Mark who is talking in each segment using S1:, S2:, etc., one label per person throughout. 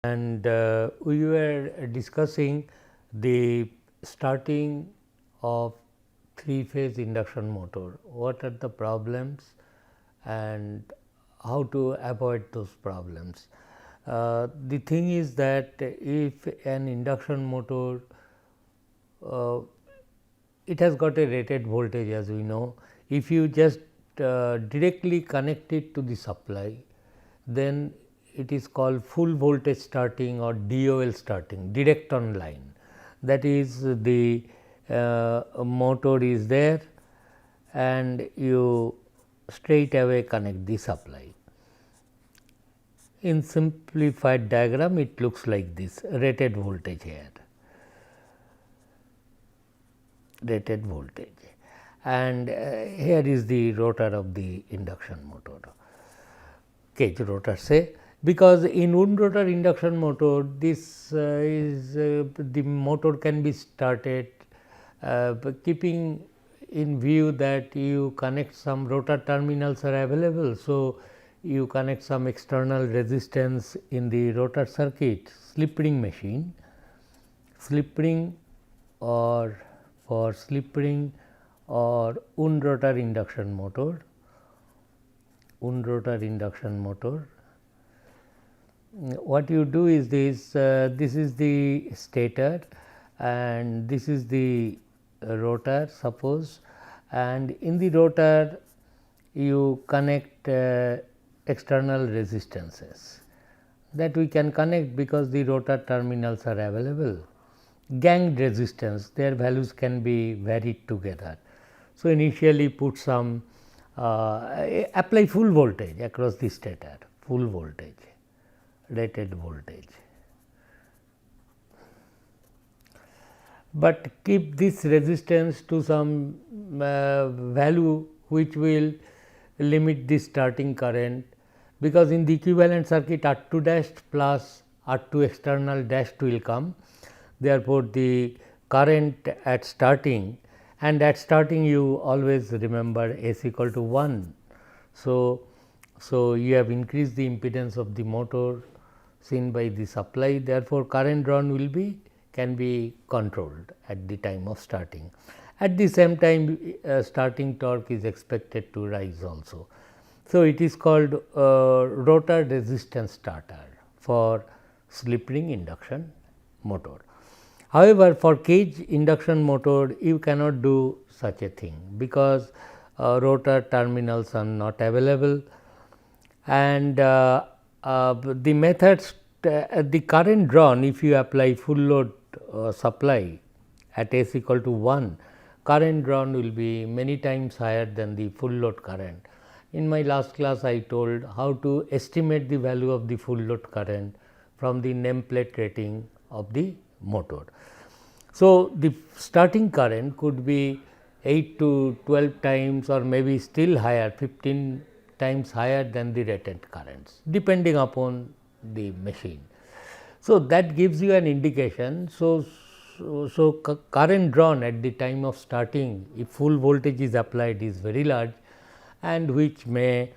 S1: and we were discussing the starting of 3-phase induction motor. What are the problems and how to avoid those problems. The thing is that if an induction motor, it has got a rated voltage, as we know. If you just directly connect it to the supply, then it is called full voltage starting or DOL starting, direct on line. That is, the motor is there and you straight away connect the supply. In simplified diagram, it looks like this: rated voltage here, rated voltage, and here is the rotor of the induction motor, cage rotor say. Because in wound rotor induction motor, this the motor can be started keeping in view that you connect some rotor terminals are available. So, you connect some external resistance in the rotor circuit, slip ring machine, slip ring or for slip ring or wound rotor induction motor, wound rotor induction motor. What you do is this, this is the stator and this is the rotor suppose, and in the rotor you connect external resistances that we can connect because the rotor terminals are available. Ganged resistance, their values can be varied together. So, initially put some apply full voltage across the stator, full voltage, rated voltage, but keep this resistance to some value which will limit the starting current, because in the equivalent circuit R 2 dashed plus R 2 external dashed will come. Therefore, the current at starting, and at starting you always remember S equal to 1. So, you have increased the impedance of the motor seen by the supply. Therefore, current drawn will be can be controlled at the time of starting. At the same time, starting torque is expected to rise also. So, it is called rotor resistance starter for slip ring induction motor. However, for cage induction motor you cannot do such a thing, because rotor terminals are not available, and the methods, the current drawn, if you apply full load supply at S equal to 1, current drawn will be many times higher than the full load current. In my last class I told how to estimate the value of the full load current from the nameplate rating of the motor. So, the starting current could be 8 to 12 times or maybe still higher, 15 times higher than the rated currents, depending upon the machine. So, that gives you an indication. So, current drawn at the time of starting, if full voltage is applied, is very large, and which may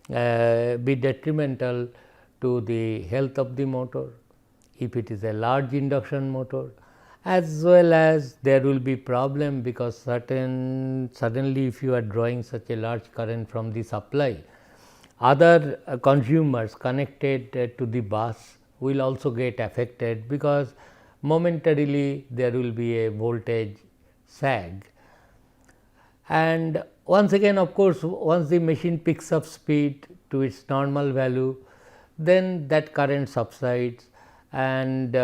S1: be detrimental to the health of the motor if it is a large induction motor, as well as there will be problem, because suddenly if you are drawing such a large current from the supply, other consumers connected to the bus will also get affected, because momentarily there will be a voltage sag. And once again, of course, once the machine picks up speed to its normal value, then that current subsides, and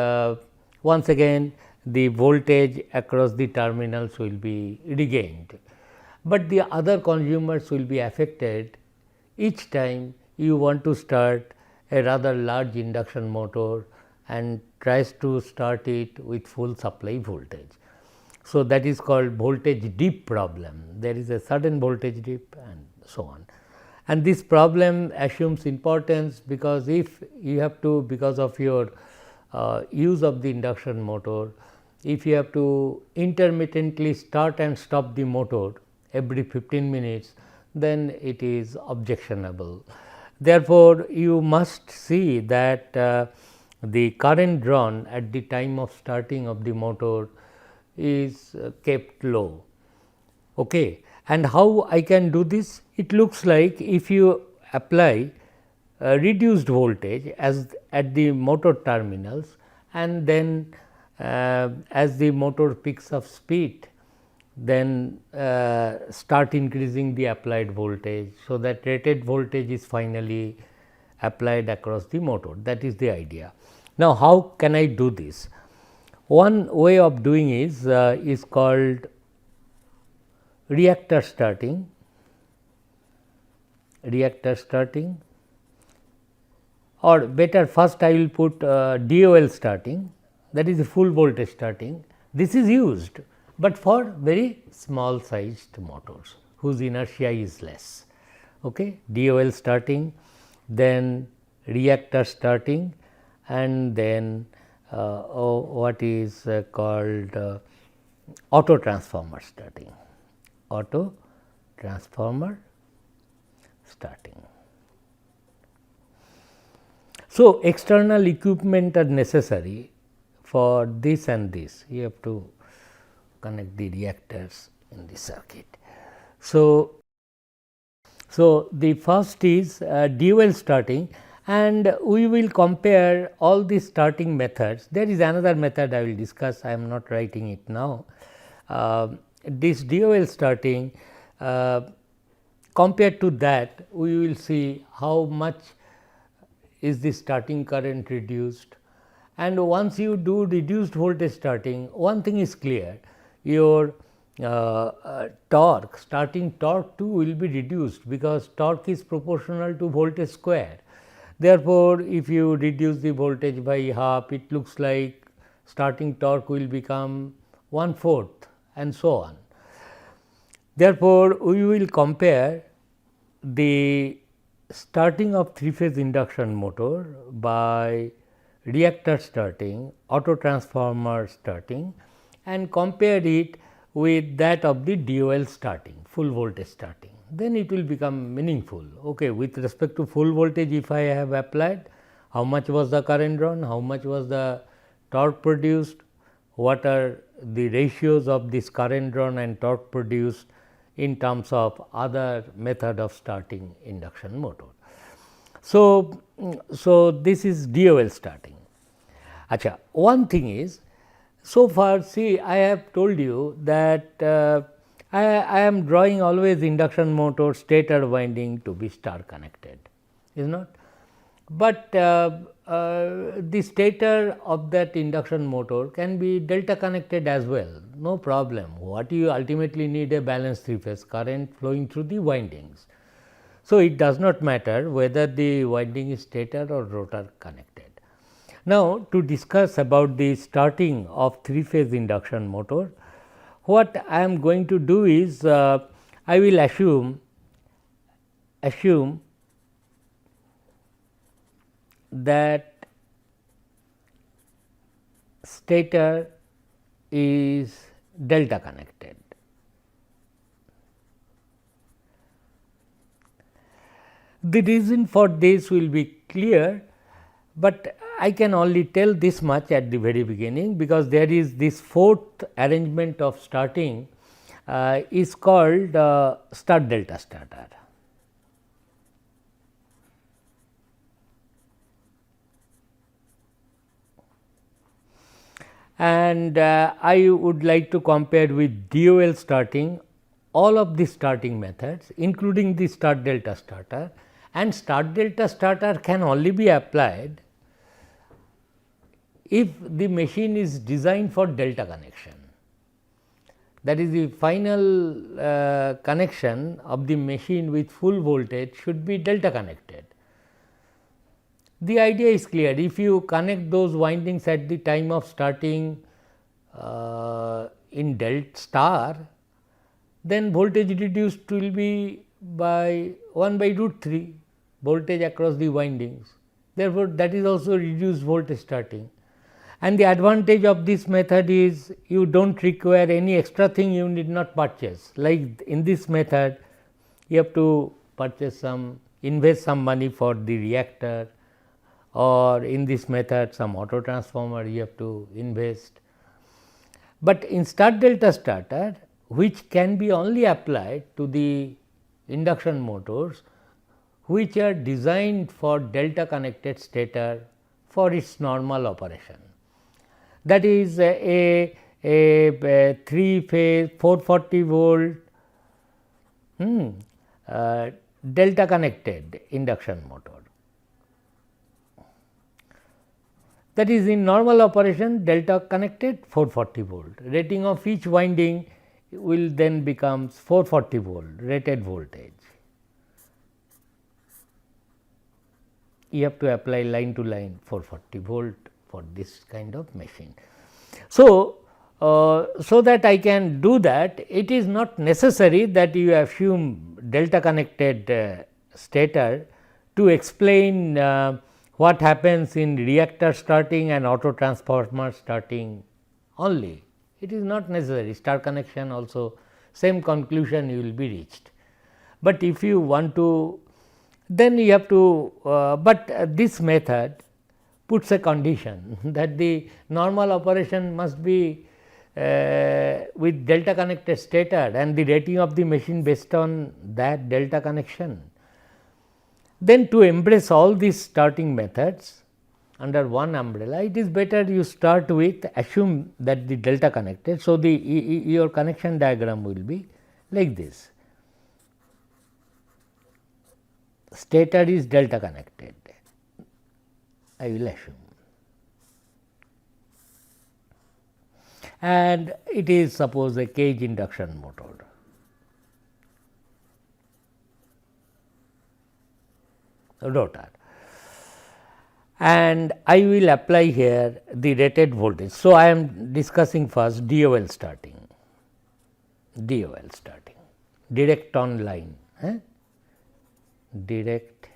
S1: once again the voltage across the terminals will be regained. But the other consumers will be affected each time you want to start a rather large induction motor and tries to start it with full supply voltage. So, that is called voltage dip problem. There is a sudden voltage dip and so on. And this problem assumes importance, because if you have to, because of your use of the induction motor, if you have to intermittently start and stop the motor every 15 minutes, then it is objectionable. Therefore, you must see that the current drawn at the time of starting of the motor is kept low. Okay. And how I can do this? It looks like if you apply reduced voltage as at the motor terminals, and then as the motor picks up speed, then start increasing the applied voltage. So, that rated voltage is finally applied across the motor. That is the idea. Now, how can I do this? One way of doing is called reactor starting, or better, first I will put DOL starting, that is the full voltage starting. This is used, but for very small sized motors whose inertia is less. Okay. DOL starting, then reactor starting, and then what is called auto transformer starting. Auto transformer starting. So, external equipment are necessary for this and this. You have to connect the reactors in the circuit. So, the first is DOL starting, and we will compare all these starting methods. There is another method I will discuss, I am not writing it now. This DOL starting, compared to that, we will see how much is the starting current reduced. And once you do reduced voltage starting, one thing is clear, your torque, starting torque too will be reduced, because torque is proportional to voltage square. Therefore, if you reduce the voltage by half, it looks like starting torque will become 1/4 and so on. Therefore, we will compare the starting of 3-phase induction motor by reactor starting, auto transformer starting, and compare it with that of the DOL starting, full voltage starting. Then it will become meaningful. Okay, with respect to full voltage, if I have applied, how much was the current drawn, how much was the torque produced, what are the ratios of this current drawn and torque produced in terms of other method of starting induction motor. So, this is DOL starting. Acha, one thing is, so far see, I have told you that I am drawing always induction motor stator winding to be star connected, is not. But the stator of that induction motor can be delta connected as well, no problem. What you ultimately need a balanced 3-phase current flowing through the windings. So, it does not matter whether the winding is stator or rotor connected. Now, to discuss about the starting of 3-phase induction motor, what I am going to do is I will assume that stator is delta connected. The reason for this will be clear, but I can only tell this much at the very beginning, because there is this fourth arrangement of starting is called start delta starter. And I would like to compare with DOL starting all of the starting methods, including the start delta starter, and start delta starter can only be applied if the machine is designed for delta connection. That is, the final connection of the machine with full voltage should be delta connected. The idea is clear. If you connect those windings at the time of starting in delta star, then voltage reduced will be by 1/√3 voltage across the windings. Therefore, that is also reduced voltage starting. And the advantage of this method is you do not require any extra thing, you need not purchase. Like in this method, you have to purchase invest some money for the reactor, or in this method some auto transformer you have to invest. But in start delta starter, which can be only applied to the induction motors which are designed for delta connected stator for its normal operation. That is a 3 phase 440 volt delta connected induction motor. That is in normal operation delta connected 440 volt, rating of each winding will then becomes 440 volt rated voltage. You have to apply line to line 440 volt for this kind of machine. So, so that I can do that, it is not necessary that you assume delta connected stator to explain what happens in reactor starting and auto transformer starting only. It is not necessary, star connection also same conclusion you will be reached. But if you want to, then you have to, but this method puts a condition that the normal operation must be with delta connected stator and the rating of the machine based on that delta connection. Then to embrace all these starting methods under one umbrella, it is better you start with assume that the delta connected. So, the your connection diagram will be like this. Stator is delta connected, I will assume, and it is suppose a cage induction motor. Rotor, and I will apply here the rated voltage. So, I am discussing first DOL starting, direct on line, direct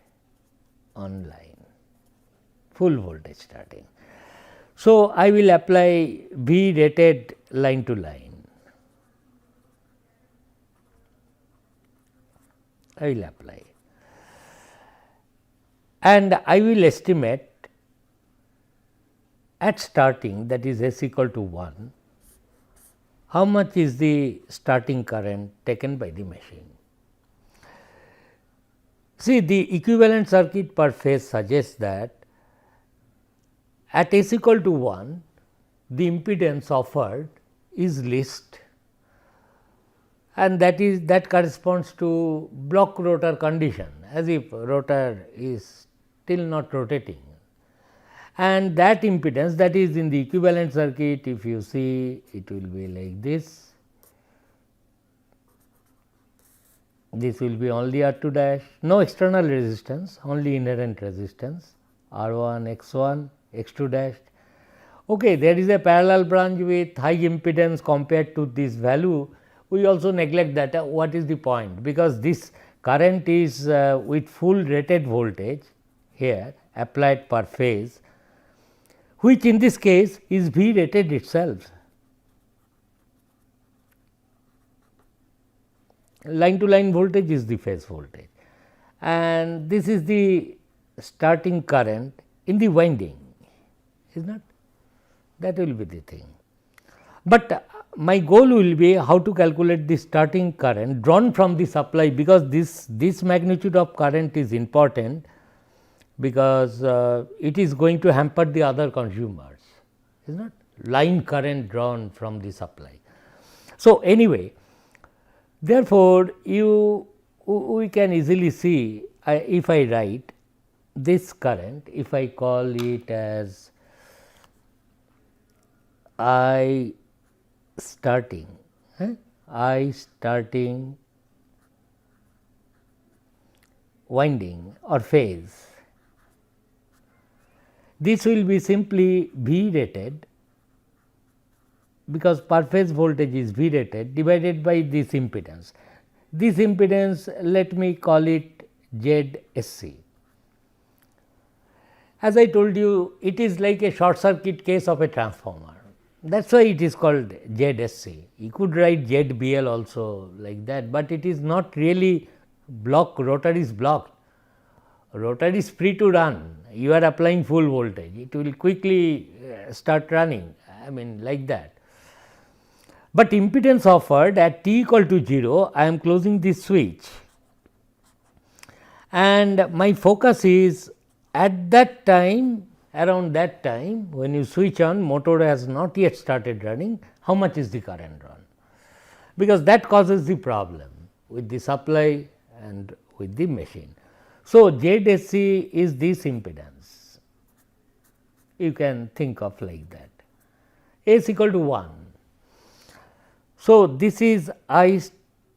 S1: on line, full voltage starting. So, I will apply V rated line to line, I will apply, and I will estimate at starting, that is S equal to 1, how much is the starting current taken by the machine. See, the equivalent circuit per phase suggests that at S equal to 1, the impedance offered is least, and that corresponds to block rotor condition, as if rotor is still not rotating, and that impedance, that is in the equivalent circuit, if you see, it will be like this. This will be only R2 dash, no external resistance, only inherent resistance R1, X1, X2 dash. Okay, there is a parallel branch with high impedance compared to this value. We also neglect that what is the point, because this current is with full rated voltage here applied per phase, which in this case is V rated itself. Line to line voltage is the phase voltage, and this is the starting current in the winding, is not? That will be the thing. But my goal will be how to calculate the starting current drawn from the supply, because this magnitude of current is important, because it is going to hamper the other consumers, is not? Line current drawn from the supply. So, anyway, therefore, we can easily see, if I write this current, if I call it as I starting, winding or phase, this will be simply V rated, because per phase voltage is V rated divided by this impedance. This impedance, let me call it ZSC. As I told you, it is like a short circuit case of a transformer. That is why it is called ZSC. You could write ZBL also like that, but it is not really blocked, rotor is blocked, rotor is free to run, you are applying full voltage, it will quickly start running, I mean like that. But impedance offered at t equal to 0, I am closing this switch, and my focus is at that time, around that time when you switch on, motor has not yet started running, how much is the current run, because that causes the problem with the supply and with the machine. So, ZSC is this impedance, you can think of like that, S equal to 1. So, this is I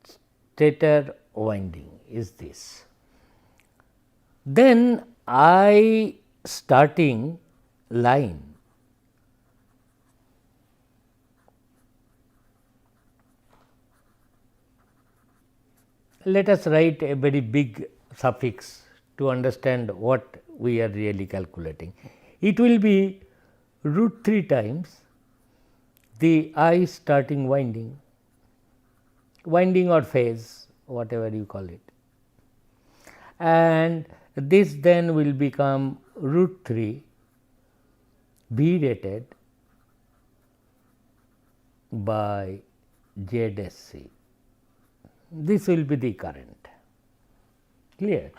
S1: stator winding is this. Then I starting line, let us write a very big suffix to understand what we are really calculating. It will be root 3 times the I starting winding or phase, whatever you call it, and this then will become root 3 V rated by ZSC. This will be the current, clear.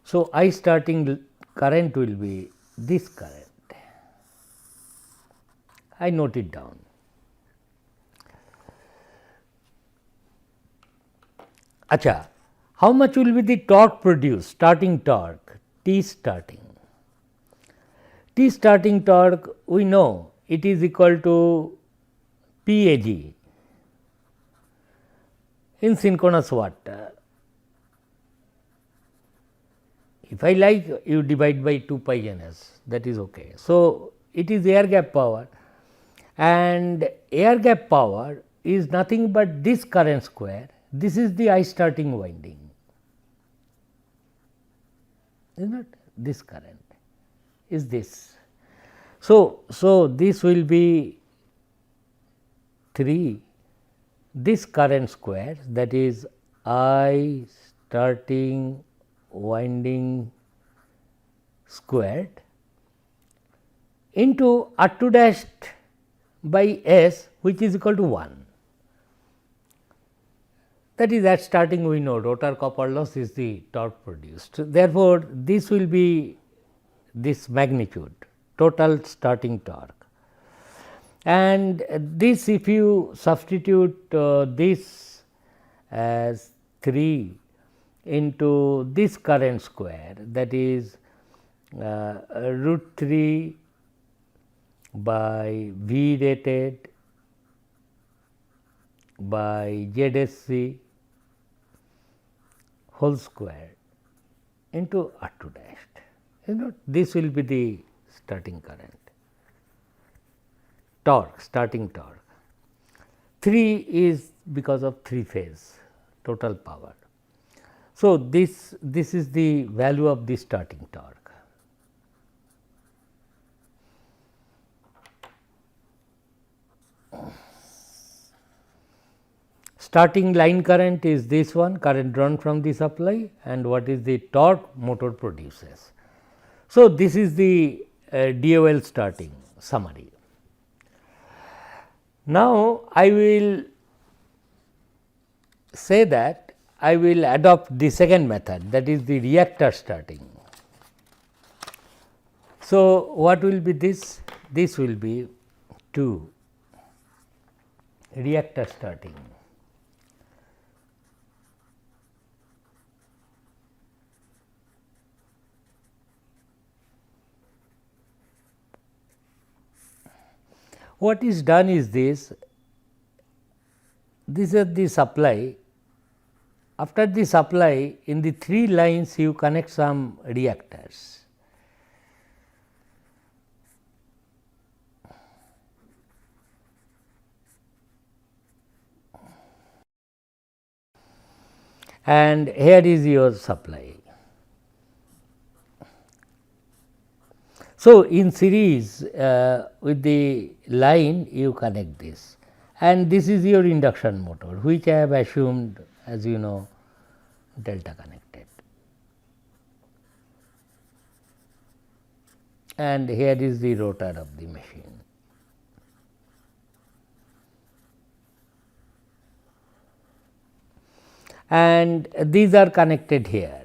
S1: So, I starting current will be this current, I note it down. Acha, how much will be the torque produced, starting torque, T starting? T starting torque, we know it is equal to PAG in synchronous watt. If I like, you divide by 2 pi ns, that is okay. So, it is air gap power, and air gap power is nothing but this current square. This is the I starting winding, is not this current is this. So, this will be 3 this current square, that is I starting winding squared into R2 dashed by S, which is equal to 1. That is, at starting we know rotor copper loss is the torque produced. Therefore, this will be this magnitude, total starting torque, and this, if you substitute this as 3 into this current square, that is root 3 by V rated by ZSC whole square into R2 dashed, you know, this will be the starting current, torque, starting torque. 3 is because of 3 phase total power. So, this is the value of the starting torque. Starting line current is this one, current drawn from the supply, and what is the torque motor produces. So, this is the DOL starting summary. Now, I will say that I will adopt the second method, that is the reactor starting. So, what will be this? This will be 2 reactor starting. What is done is this is the supply. After the supply, in the 3 lines you connect some reactors. And here is your supply. So, in series with the line you connect this, and this is your induction motor, which I have assumed, as you know, delta connected. and here is the rotor of the machine. And these are connected here.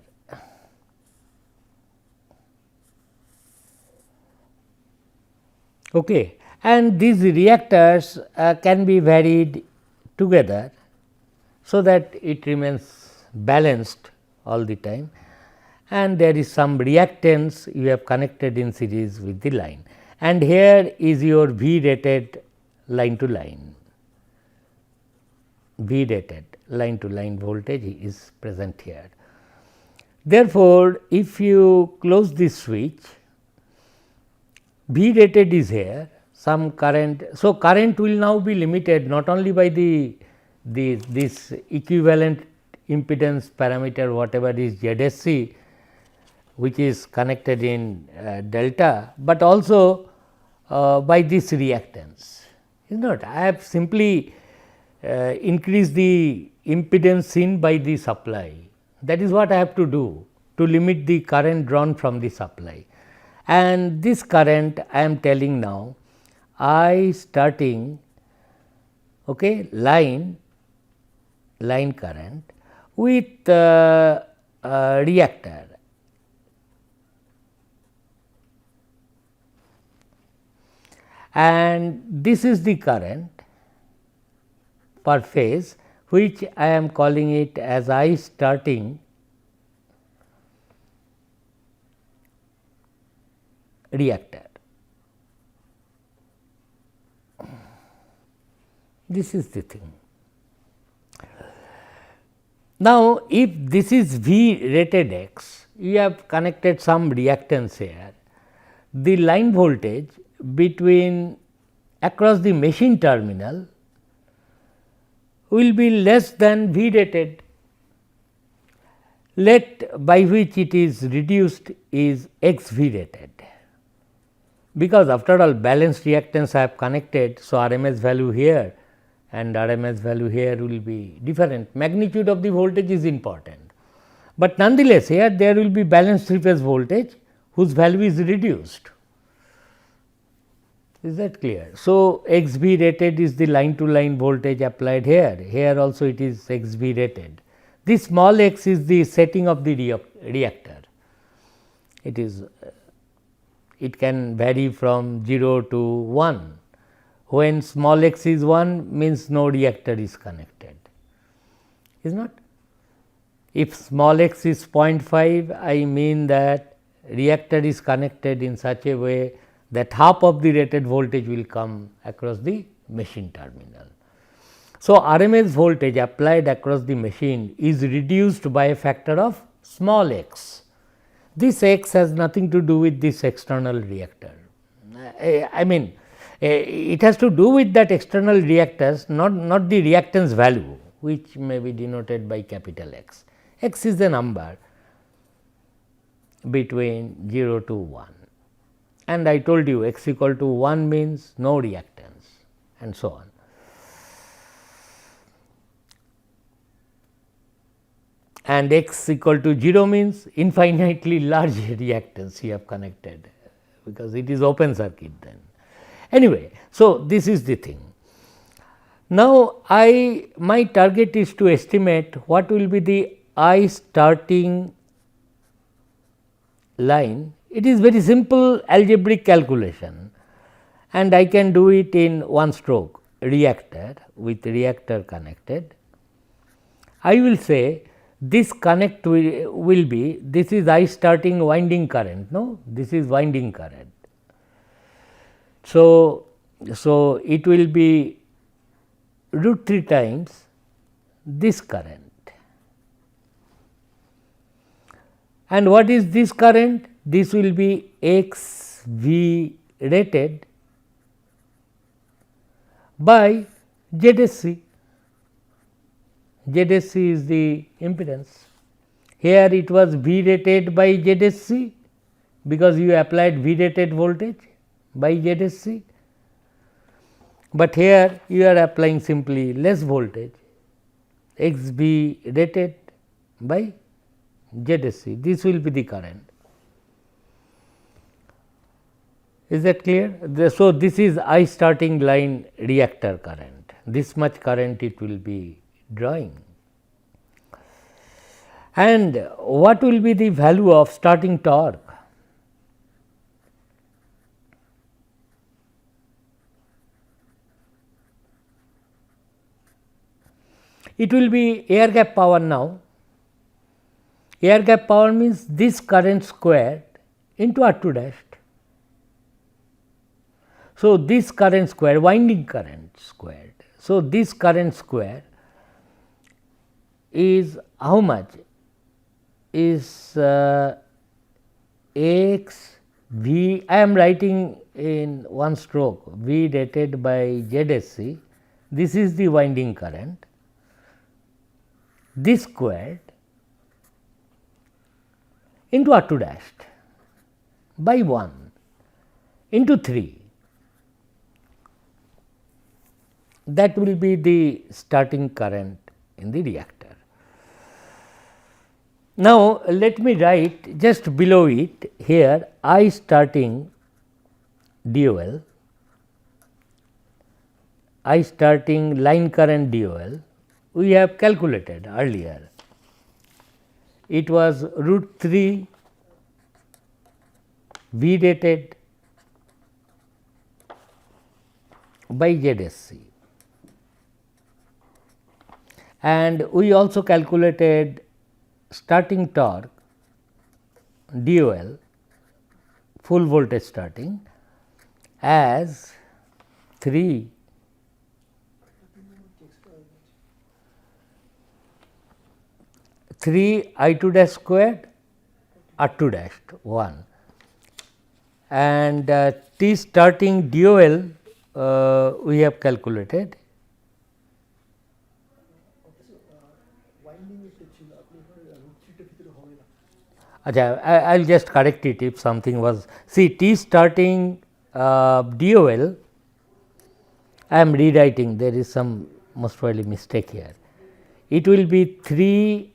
S1: Okay. And these reactors can be varied together, so that it remains balanced all the time, and there is some reactance you have connected in series with the line, and here is your V rated line to line. V rated line to line voltage is present here. Therefore, if you close this switch, V rated is here, some current. So, current will now be limited not only by this equivalent impedance parameter, whatever is ZSC, which is connected in delta, but also by this reactance, is not. I have simply increased the impedance seen by the supply. That is what I have to do to limit the current drawn from the supply. And this current I am telling now I starting line current with reactor, and this is the current per phase, which I am calling it as I starting reactor. This is the thing. Now, if this is V rated X, you have connected some reactance here, the line voltage between across the machine terminal will be less than V rated. Let by which it is reduced is X V rated, because after all balanced reactance I have connected. So, RMS value here and RMS value here will be different. Magnitude of the voltage is important, but nonetheless here there will be balanced 3 phase voltage whose value is reduced. Is that clear? So, X V rated is the line to line voltage applied here, here also it is X V rated. This small x is the setting of the reactor. It is it can vary from 0 to 1. When small x is 1 means no reactor is connected, is not. If small x is 0.5, I mean that reactor is connected in such a way that half of the rated voltage will come across the machine terminal. So, RMS voltage applied across the machine is reduced by a factor of small x. This x has nothing to do with this external reactor. I mean, it has to do with that external reactors, not the reactance value, which may be denoted by capital X. X is the number between 0 to 1, and I told you x equal to 1 means no reactance, and so on. And x equal to 0 means infinitely large reactance you have connected, because it is open circuit then. Anyway, so this is the thing. Now, my target is to estimate what will be the I starting line. It is very simple algebraic calculation, and I can do it in one stroke. Reactor with reactor connected, I will say this connect will be, this is I starting winding current, no, this is winding current. So, it will be root 3 times this current. And what is this current? This will be X V rated by ZSC. ZSC is the impedance. Here it was V rated by ZSC, because you applied V rated voltage by ZSC, but here you are applying simply less voltage, X V rated by ZSC. This will be the current. Is that clear? So, this is I starting line reactor current, this much current it will be drawing. And what will be the value of starting torque? It will be air gap power now. Air gap power means this current squared into R2 dashed. So, this current square, winding current squared. So, this current square is how much? Is x V, I am writing in one stroke, V rated by ZSC, this is the winding current, this squared into R2 dashed by 1 into 3. That will be the starting current in the reactor. Now, let me write just below it here I starting DOL, I starting line current DOL we have calculated earlier. It was root 3 V rated by ZSC, and we also calculated starting torque DOL full voltage starting as 3 I2 dash squared R2 dashed 1, and T starting DOL we have calculated. I will just correct it if something was, see T starting DOL, I am rewriting, there is some most probably mistake here. It will be 3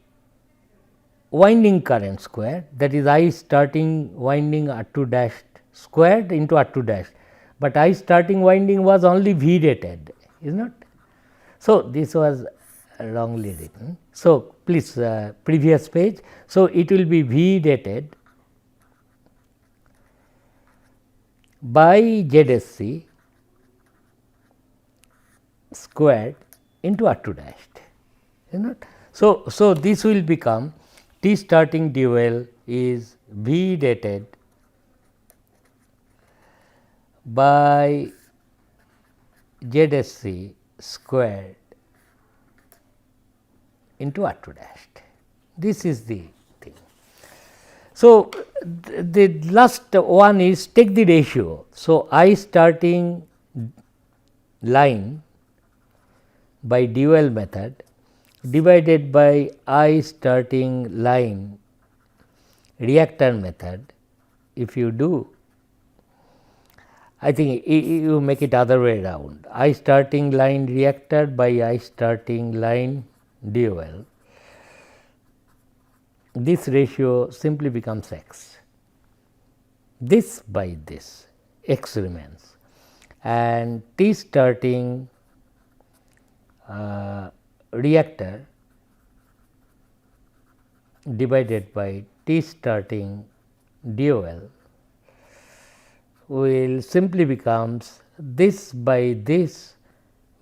S1: winding current square, that is I starting winding R2 dashed squared into R2 dashed, but I starting winding was only V rated, is not. So, this was wrongly written. So, please previous page. So, it will be V rated by ZSC squared into R2 dashed, is not. So, this will become T starting DOL is V rated by ZSC squared into R2 dashed. This is the thing. So, the last one is take the ratio. So, I starting line by DOL method divided by I starting line reactor method. If you do, I think you make it other way around, I starting line reactor by I starting line DOL, this ratio simply becomes x, this by this x remains, and T starting reactor divided by T starting DOL will simply becomes this by this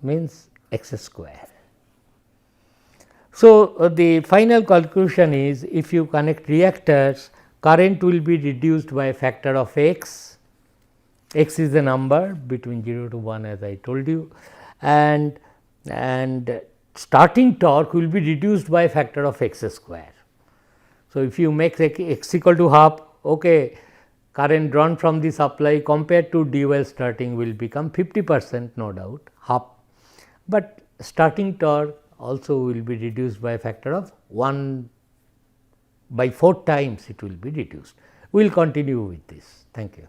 S1: means x square. So, the final conclusion is if you connect reactors, current will be reduced by a factor of x, x is the number between 0 to 1 as I told you, and starting torque will be reduced by a factor of x square. So, if you make x equal to half, okay, current drawn from the supply compared to DOL starting will become 50% no doubt, half, but starting torque also will be reduced by a factor of 1 by 4 times it will be reduced. We will continue with this. Thank you.